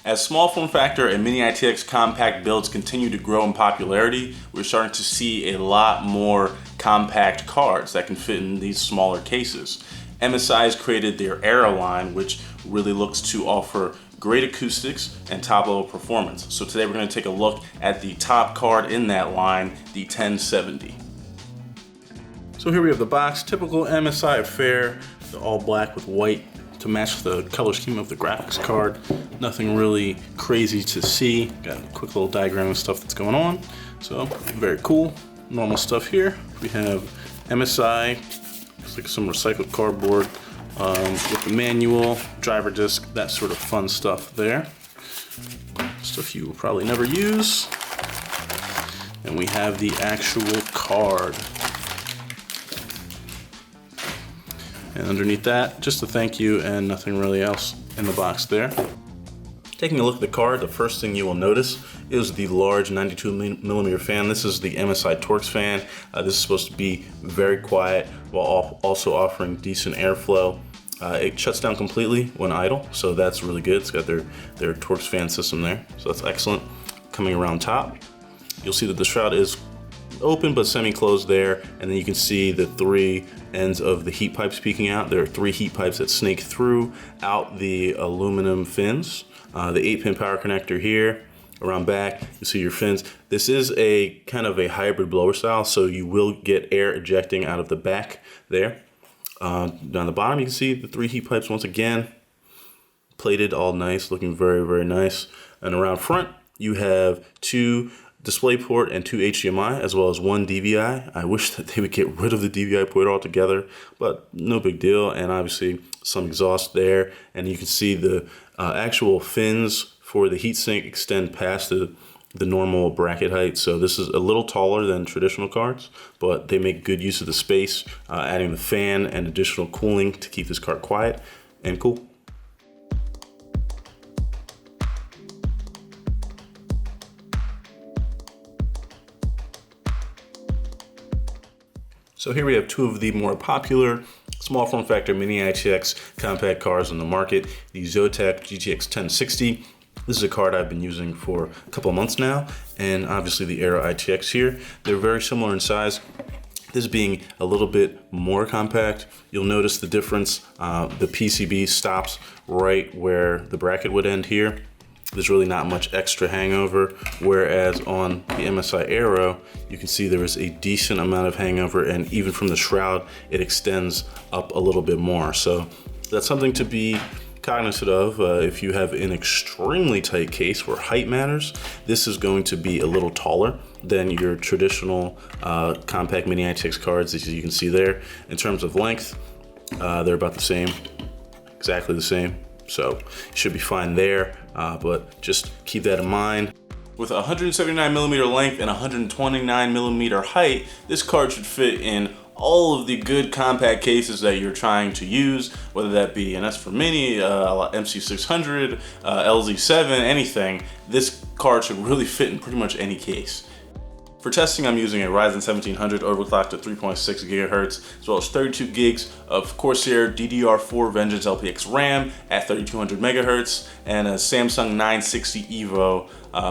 As small form factor and mini ITX compact builds continue to grow in popularity, we're starting to see a lot more compact cards that can fit in these smaller cases. MSI has created their Aero line, which really looks to offer great acoustics and top level performance. So today we're going to take a look at the top card in that line, the 1070. So here we have the box, typical MSI affair, the all black with white to match the color scheme of the graphics card. Nothing really crazy to see. Got a quick little diagram of stuff that's going on. So very cool. Normal stuff here. We have MSI, looks like some recycled cardboard with the manual, driver disc, that sort of fun stuff there. Stuff you will probably never use. And we have the actual card. And underneath that, just a thank you and nothing really else in the box there. Taking a look at the card, the first thing you will notice is the large 92mm fan. This is the MSI Torx fan. This is supposed to be very quiet while also offering decent airflow. It shuts down completely when idle, so that's really good. It's got their Torx fan system there, so that's excellent. Coming around top, you'll see that the shroud is open but semi-closed there, and then you can see the three ends of the heat pipes peeking out. There are three heat pipes that snake through out the aluminum fins. The 8-pin power connector here. Around back, you see your fins. This is a kind of a hybrid blower style, so you will get air ejecting out of the back there. Down the bottom, you can see the three heat pipes once again, plated all nice, looking very, very nice. And around front, you have two DisplayPort and two HDMI, as well as one DVI. I wish that they would get rid of the DVI port altogether, but no big deal. And obviously some exhaust there, and you can see the actual fins for the heatsink extend past the normal bracket height. So this is a little taller than traditional cards, but they make good use of the space, adding the fan and additional cooling to keep this card quiet and cool. So here we have two of the more popular small form factor mini ITX compact cards on the market, the Zotac GTX 1060. This is a card I've been using for a couple of months now, and obviously the Aero ITX here. They're very similar in size. This being a little bit more compact, you'll notice the difference. The PCB stops right where the bracket would end here. There's really not much extra hangover, whereas on the MSI Aero, you can see there is a decent amount of hangover, and even from the shroud, it extends up a little bit more. So that's something to be cognizant of. If you have an extremely tight case where height matters, this is going to be a little taller than your traditional compact mini ITX cards, as you can see there. In terms of length, they're about the same, exactly the same. So you should be fine there, but just keep that in mind. With 179mm length and 129mm height, this card should fit in all of the good compact cases that you're trying to use, whether that be an S4 Mini, MC600, LZ7, anything. This card should really fit in pretty much any case. For testing, I'm using a Ryzen 1700 overclocked to 3.6 GHz, as well as 32 gigs of Corsair DDR4 Vengeance LPX RAM at 3200 MHz, and a Samsung 960 EVO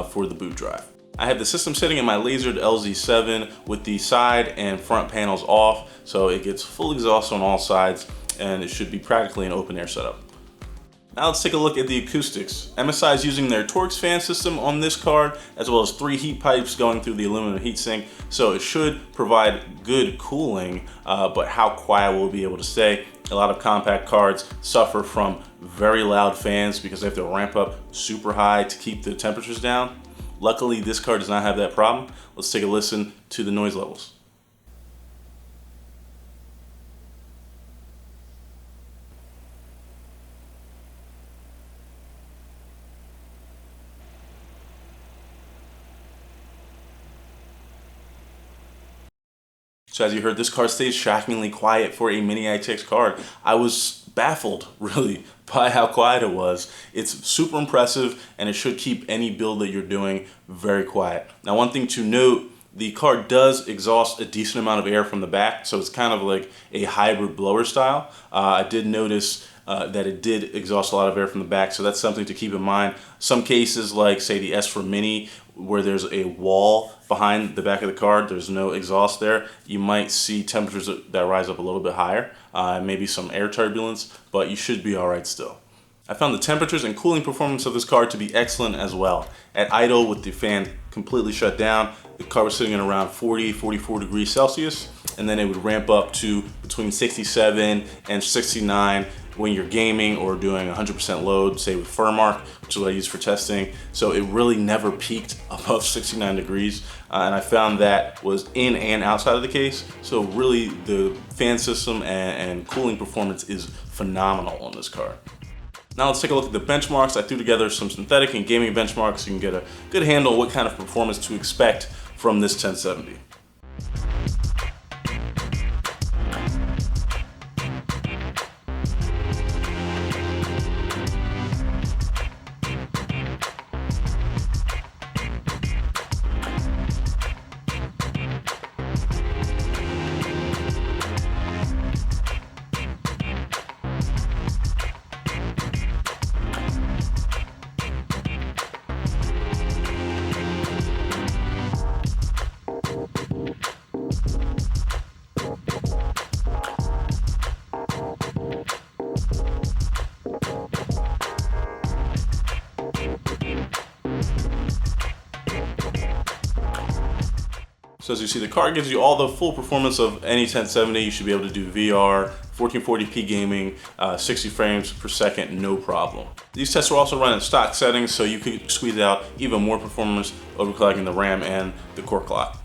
for the boot drive. I have the system sitting in my lasered LZ7 with the side and front panels off, so it gets full exhaust on all sides, and it should be practically an open air setup. Now let's take a look at the acoustics. MSI is using their Torx fan system on this card, as well as three heat pipes going through the aluminum heatsink, so it should provide good cooling, but how quiet will it be able to stay? A lot of compact cards suffer from very loud fans because they have to ramp up super high to keep the temperatures down. Luckily, this card does not have that problem. Let's take a listen to the noise levels. So as you heard, this card stays shockingly quiet for a mini ITX card. I was baffled, really, by how quiet it was. It's super impressive, and it should keep any build that you're doing very quiet. Now, one thing to note, The car does exhaust a decent amount of air from the back, so it's kind of like a hybrid blower style. I did notice that it did exhaust a lot of air from the back, so that's something to keep in mind. Some cases, like say the S4 Mini, where there's a wall behind the back of the car, there's no exhaust there, you might see temperatures that rise up a little bit higher, maybe some air turbulence, but you should be all right still. I found the temperatures and cooling performance of this car to be excellent as well. At idle, with the fan completely shut down, the car was sitting at around 40, 44 degrees Celsius, and then it would ramp up to between 67 and 69 when you're gaming or doing 100% load, say with FIRESTRIKE, which is what I use for testing. So it really never peaked above 69 degrees. And I found that was in and outside of the case. So really the fan system and cooling performance is phenomenal on this car. Now let's take a look at the benchmarks. I threw together some synthetic and gaming benchmarks so you can get a good handle on what kind of performance to expect from this 1070. So as you see, the car gives you all the full performance of any 1070. You should be able to do VR, 1440p gaming, 60 frames per second, no problem. These tests were also run in stock settings, so you could squeeze out even more performance overclocking the RAM and the core clock.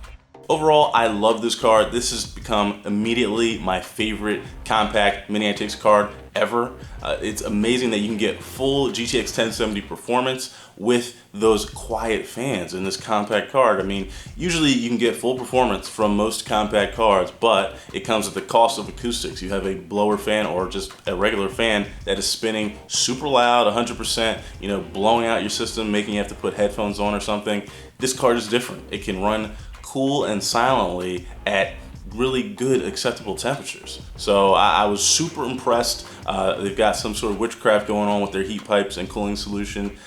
Overall, I love this card. This has become immediately my favorite compact Mini ITX card ever. It's amazing that you can get full GTX 1070 performance with those quiet fans in this compact card. I mean, usually you can get full performance from most compact cards, but it comes at the cost of acoustics. You have a blower fan or just a regular fan that is spinning super loud, 100%, you know, blowing out your system, making you have to put headphones on or something. This card is different. It can run cool and silently at really good acceptable temperatures. So I was super impressed. They've got some sort of witchcraft going on with their heat pipes and cooling solution,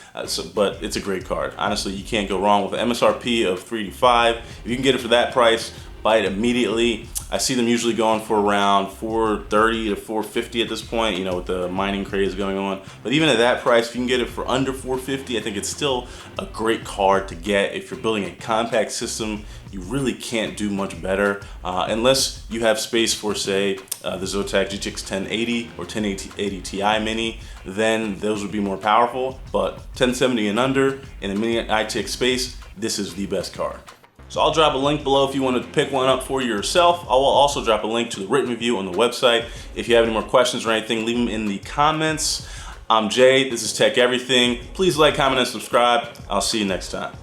but it's a great card. Honestly, you can't go wrong with an MSRP of $385. If you can get it for that price, buy it immediately. I see them usually going for around $430 to $450 at this point, you know, with the mining craze going on. But even at that price, if you can get it for under $450, I think it's still a great card to get. If you're building a compact system, you really can't do much better unless you have space for, say, the Zotac GTX 1080 or 1080 Ti Mini. Then those would be more powerful. But 1070 and under in the Mini ITX space, this is the best card. So I'll drop a link below if you want to pick one up for yourself. I will also drop a link to the written review on the website. If you have any more questions or anything, leave them in the comments. I'm Jay, this is Tech Everything. Please like, comment, and subscribe. I'll see you next time.